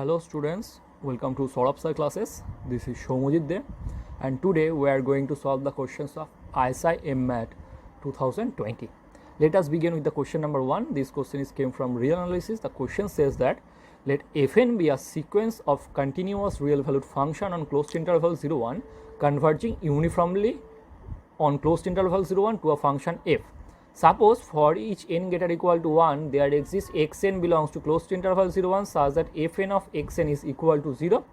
Hello students, welcome to Saurabh Sir classes. This is Shomujit De and today we are going to solve the questions of ISI MMAT 2020. Let us begin with the question number 1. This question came from real analysis. The question says that let Fn be a sequence of continuous real valued function on closed interval 01 converging uniformly on closed interval 01 to a function f. Suppose for each n greater equal to 1 there exists xn belongs to closed interval 01 such that fn of xn is equal to 0.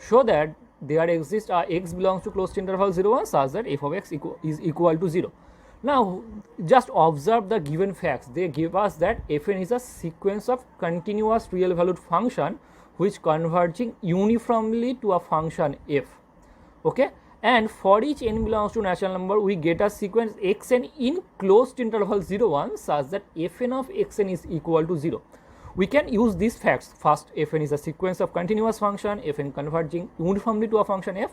Show that there exists a x belongs to closed interval 01 such that f of x is equal to 0. Now just observe the given facts. They give us that fn is a sequence of continuous real valued function which converging uniformly to a function f. Okay. And for each n belongs to natural number, we get a sequence xn in closed interval 01 such that fn of xn is equal to 0. We can use these facts. First, fn is a sequence of continuous function, fn converging uniformly to a function f.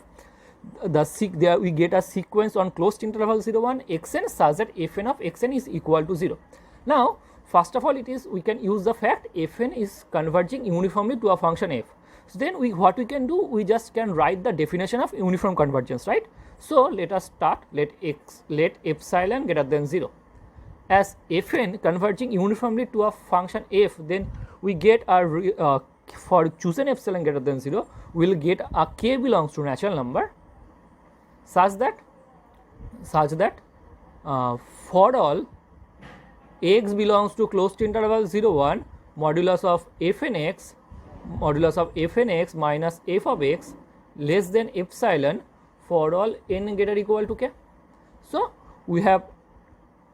There we get a sequence on closed interval 01 xn such that fn of xn is equal to 0. Now, first of all, we can use the fact fn is converging uniformly to a function f. So then what we can do, we just can write the definition of uniform convergence, right? So let us start. Let epsilon greater than 0. As fn converging uniformly to a function f, then we get a for chosen epsilon greater than 0, we will get a k belongs to natural number such that for all x belongs to closed interval 01 modulus of fn x minus f of x less than epsilon for all n greater equal to k. So we have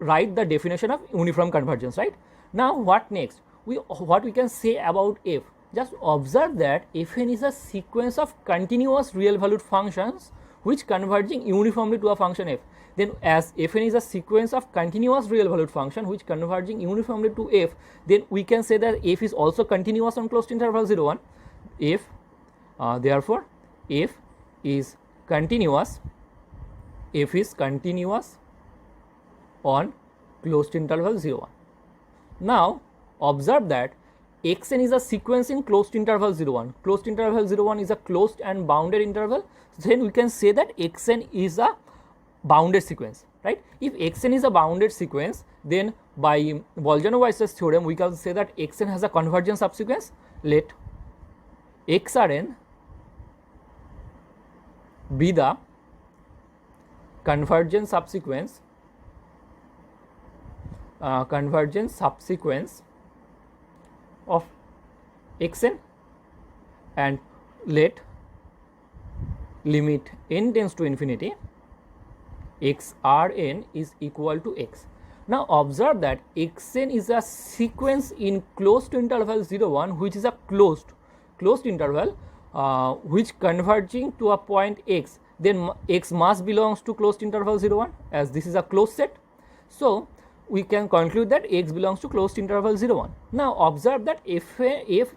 write the definition of uniform convergence, right? Now what next? What we can say about f? Just observe that fn is a sequence of continuous real valued functions which converging uniformly to a function f. Then as fn is a sequence of continuous real valued function which converging uniformly to f, then we can say that f is also continuous on closed interval 01. Therefore f is continuous on closed interval 01. Now observe that xn is a sequence in closed interval 01. Closed interval 01 is a closed and bounded interval. Then we can say that xn is a bounded sequence, right? If xn is a bounded sequence, then by Bolzano-Weiss's theorem we can say that xn has a convergent subsequence. Let xrn be the convergent subsequence of xn, and let limit n tends to infinity xrn is equal to x. Now observe that xn is a sequence in closed interval 01 which is a closed interval which converging to a point x, then x must belongs to closed interval 01 as this is a closed set. So we can conclude that x belongs to closed interval 01. Now observe that f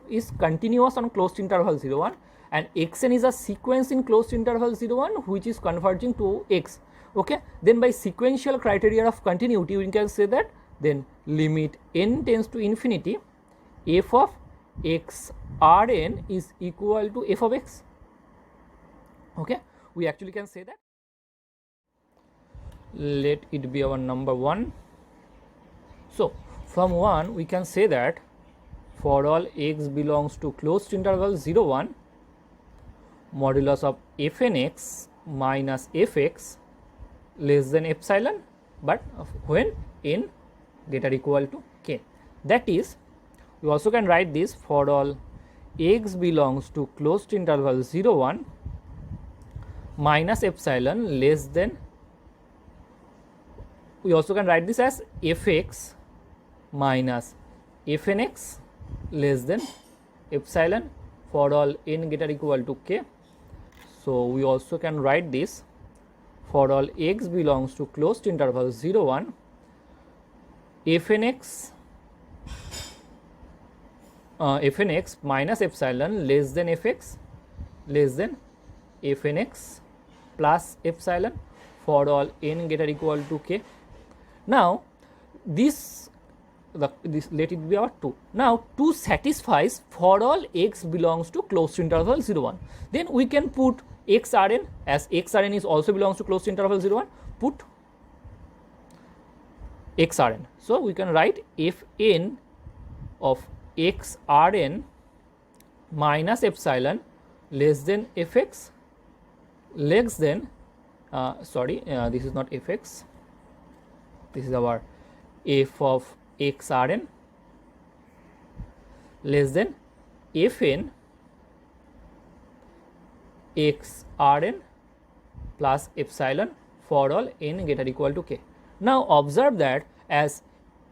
is continuous on closed interval 01 and xn is a sequence in closed interval 01 which is converging to x. Okay, then by sequential criteria of continuity we can say that then limit n tends to infinity f of xrn is equal to f of x. Okay, we actually can say that. Let it be our number 1. So from 1 we can say that for all x belongs to closed interval 01 modulus of fn x minus fx less than epsilon, but when n greater equal to k. That is, we also can write this for all x belongs to closed interval 01 minus epsilon less than, we also can write this as fx minus fn x less than epsilon for all n greater equal to k. So we also can write this for all x belongs to closed interval 01 fn x minus epsilon less than fx less than fn x plus epsilon for all n greater equal to k. Now this let it be our 2. Now 2 satisfies for all x belongs to closed interval 0 1. Then we can put xRn, as xRn is also belongs to closed interval 0 1, put xRn. So we can write Fn of xRn minus epsilon less than fx less than this is not fx, this is our f of xRn less than Fn xRn plus epsilon for all n greater equal to k. Now observe that as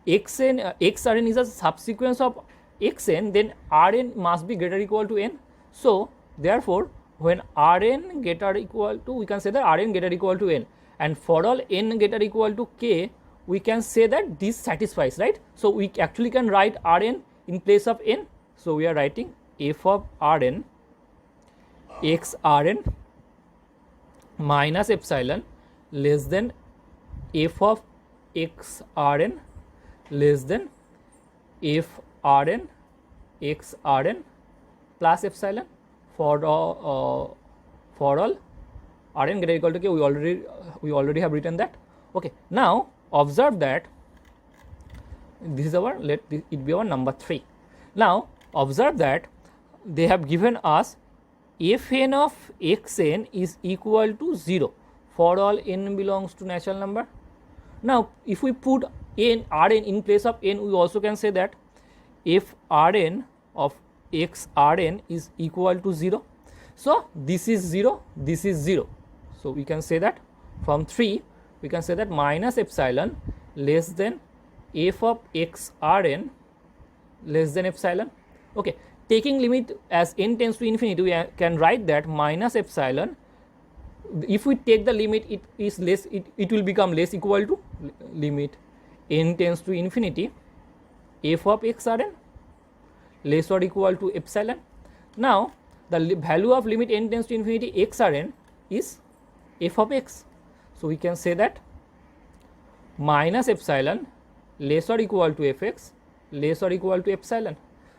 xRn is a subsequence of xn, then Rn must be greater equal to n. So therefore when Rn greater equal to, we can say that Rn greater equal to n, and for all n greater equal to k, we can say that this satisfies, right? So we actually can write Rn in place of n. So we are writing f of Rn xRn minus epsilon less than f of xRn less than Frn xRn plus epsilon for all Rn greater equal to k. We already have written that. Okay. Now observe that this is our, let it be our number 3. Now observe that they have given us Fn of xn is equal to 0 for all n belongs to natural number. Now if we put Rn in place of n, we also can say that if Rn of xRn is equal to 0. So this is 0, this is 0. So we can say that from 3 we can say that minus epsilon less than f of xRn less than epsilon. Okay. Taking limit as n tends to infinity, we can write that minus epsilon, if we take the limit, it is less, it will become less equal to limit n tends to infinity f of xRn less or equal to epsilon. Now the value of limit n tends to infinity xRn is f of x. So we can say that minus epsilon less or equal to fx less or equal to epsilon.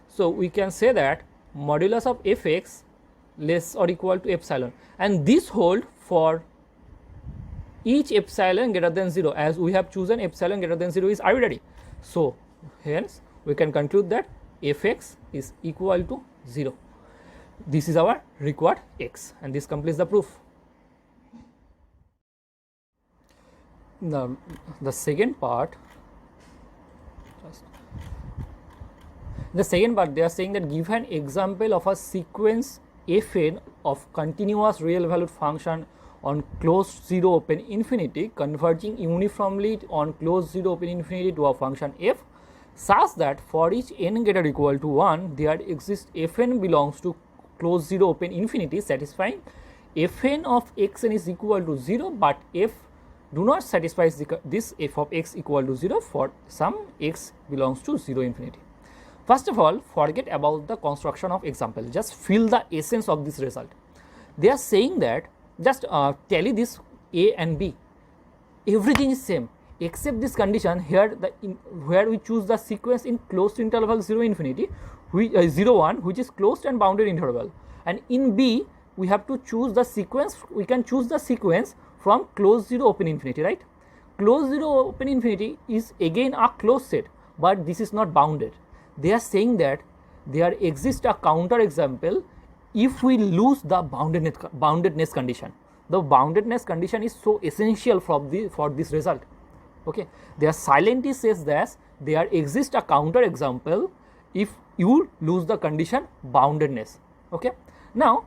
So we can say that modulus of fx less or equal to epsilon, and this hold for each epsilon greater than 0, as we have chosen epsilon greater than 0 is arbitrary. So hence we can conclude that fx is equal to 0. This is our required x, and this completes the proof. The second part, they are saying that give an example of a sequence Fn of continuous real valued function on closed 0 open infinity converging uniformly on closed 0 open infinity to a function f such that for each n greater equal to 1 there exists Fn belongs to closed 0 open infinity satisfying Fn of xn is equal to 0, but f do not satisfy this f of x equal to 0 for some x belongs to 0 infinity. First of all, forget about the construction of example, just feel the essence of this result. They are saying that just tally this a and b, everything is same except this condition here, where we choose the sequence in closed interval 0 infinity 0 1, which is closed and bounded interval, and in b we have to choose the sequence, we can choose the sequence from closed 0 open infinity, right? Closed 0 open infinity is again a closed set, but this is not bounded. They are saying that there exists a counter example if we lose the boundedness condition. The boundedness condition is so essential for this result. Okay, they are silently says that there exists a counter example if you lose the condition boundedness. Okay, now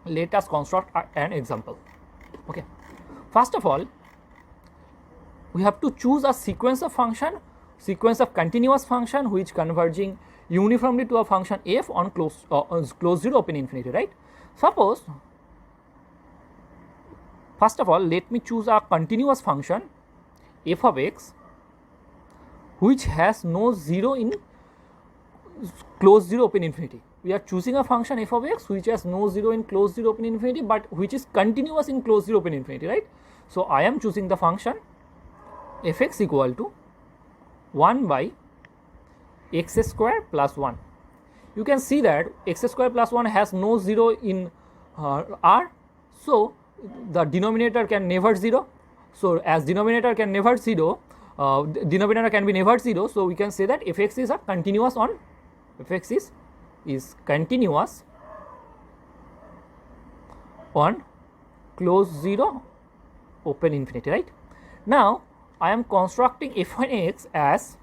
let us construct an example. Okay, first of all we have to choose a sequence of continuous function which converging uniformly to a function f on closed 0 open infinity, right? Suppose, first of all, let me choose a continuous function f of x which has no 0 in closed 0 open infinity. We are choosing a function f of x which has no 0 in closed 0 open infinity, but which is continuous in closed 0 open infinity, right? So I am choosing the function fx equal to 1 by x square plus 1. You can see that x square plus 1 has no 0 in R, so the denominator can never 0. So as denominator can never 0, denominator can be never 0, so we can say that fx is a continuous on fx is continuous on close 0 open infinity, right? Now I am constructing f1x as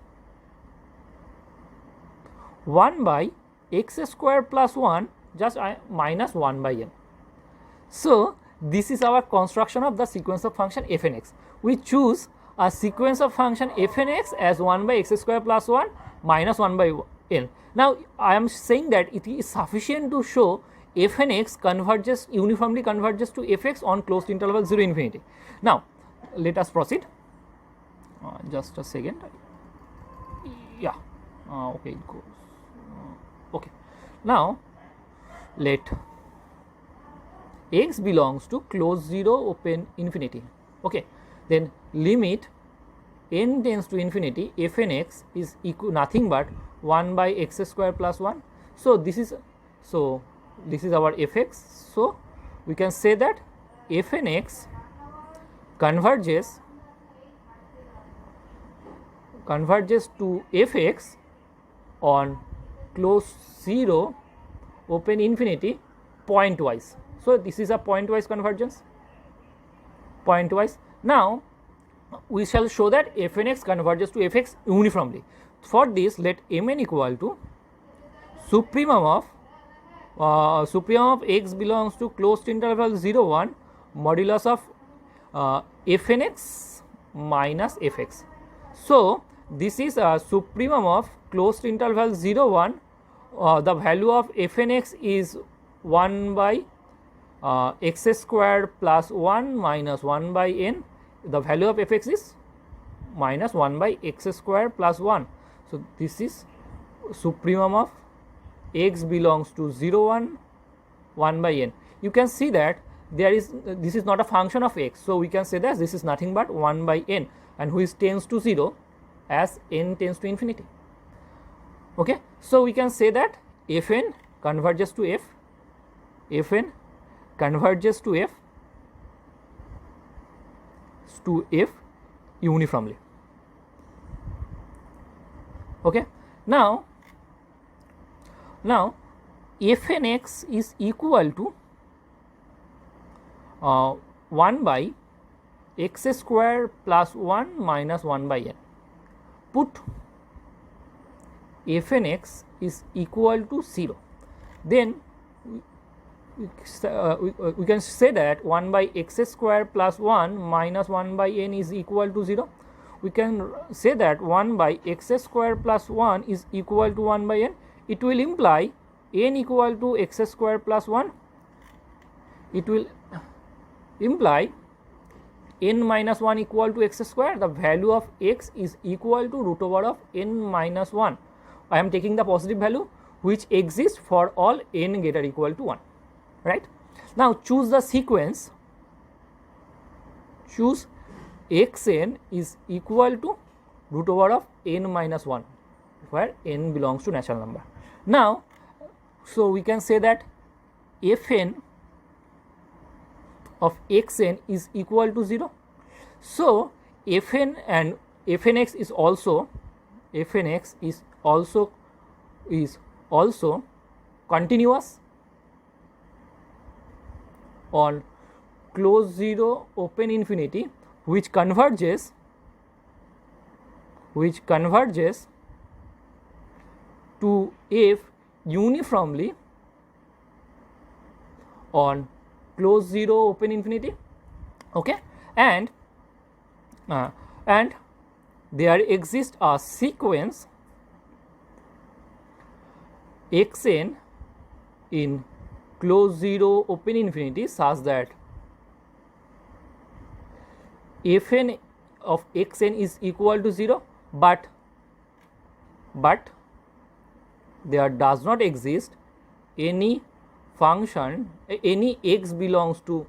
1 by x square plus 1 just minus 1 by n. So this is our construction of the sequence of function f(n)x. We choose a sequence of function f(n)x as 1 by x square plus 1 minus 1 by n. Now I am saying that it is sufficient to show f(n)x converges uniformly converges to fx on closed interval 0 infinity. Now let us proceed. Just a second. Yeah. Okay, it goes. Okay. Now let x belongs to close 0 open infinity. Okay. Then limit n tends to infinity f(n)x is equal nothing but 1 by x square plus 1. So this is our fx. So we can say that f(n)x converges to fx on close 0 open infinity pointwise. So this is a pointwise convergence, pointwise. Now we shall show that f(n)x converges to fx uniformly. For this, let mn equal to supremum of x belongs to closed interval 0 1 modulus of f(n)x minus fx. So this is a supremum of closed interval 0 1. The value of f(n)x is 1 by x square plus 1 minus 1 by n. The value of fx is minus 1 by x square plus 1. So this is supremum of x belongs to 0 1 1 by n. You can see that this is not a function of x, so we can say that this is nothing but 1 by n, and which tends to 0 as n tends to infinity. Okay, so we can say that fn converges to fn converges to f uniformly. Okay, now f(n)x is equal to 1 by x square plus 1 minus 1 by n. Put f(n)x is equal to 0, then we can say that 1 by x square plus 1 minus 1 by n is equal to 0. We can say that 1 by x square plus 1 is equal to 1 by n. It will imply n equal to x square plus 1. It will imply n minus 1 equal to x square. The value of x is equal to root over of n minus 1. I am taking the positive value which exists for all n greater equal to 1, right? Now choose the sequence, choose xn is equal to root over of n minus 1, where n belongs to natural number. Now so we can say that fn of xn is equal to 0. So fn and fn(x) is also continuous on close 0 open infinity, which converges to f uniformly on close 0 open infinity. Okay, and there exists a sequence xn in close 0 open infinity such that fn of xn is equal to 0, but there does not exist any function, any x belongs to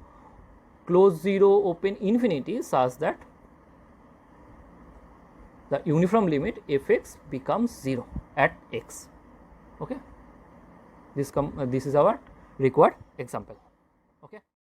close 0 open infinity such that the uniform limit fx becomes 0 at x. Okay, this is our required example.